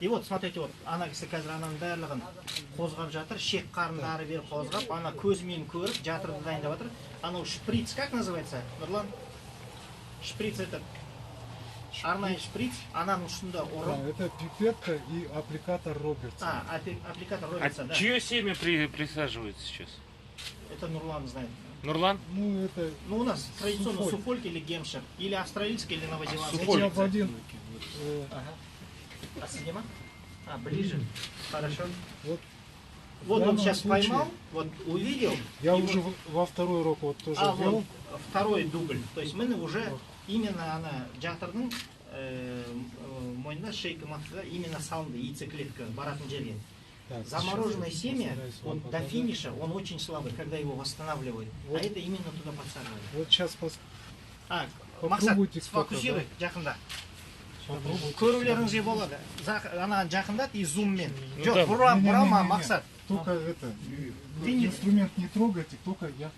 И вот, смотрите, вот, ана кісі қазір ананың барлығын қозғап жатыр, шек қарындары бері қозғап, ана көзімен көріп, жатырды дайындап жатыр. Анау шприц, как называется, Нұрлан? Шприц это, арнайы шприц, ананың ұшында ұрып. Это пипетка и аппликатор Робертса. Аппликатор Робертса, да. Чье семя присаживается сейчас? Это Нурлан знает. Нурлан? Ну, это... Ну, у нас традиционно суфольк или гемшир, или австралийский, или новозеландский. Суфольк. Ага. А седьма? Ближе. Хорошо. Вот он сейчас поймал, вот увидел. Я уже во второй урок вот тоже ввел. Вот, второй дубль. То есть мы уже именно она жатырдың мойнына шейка матка именно салынды, яйцеклетка баратын жерге. Замороженное семя, он до финиша, он очень слабый, когда его восстанавливают. Вот. А это именно туда подсаживают. Вот сейчас Мақсат, сфокусируй, жақында. Көрулеріңізге болады. Ана жақындат и зуммен. Жоқ, бұрама, мақсат. Только это, инструмент не трогайте, только я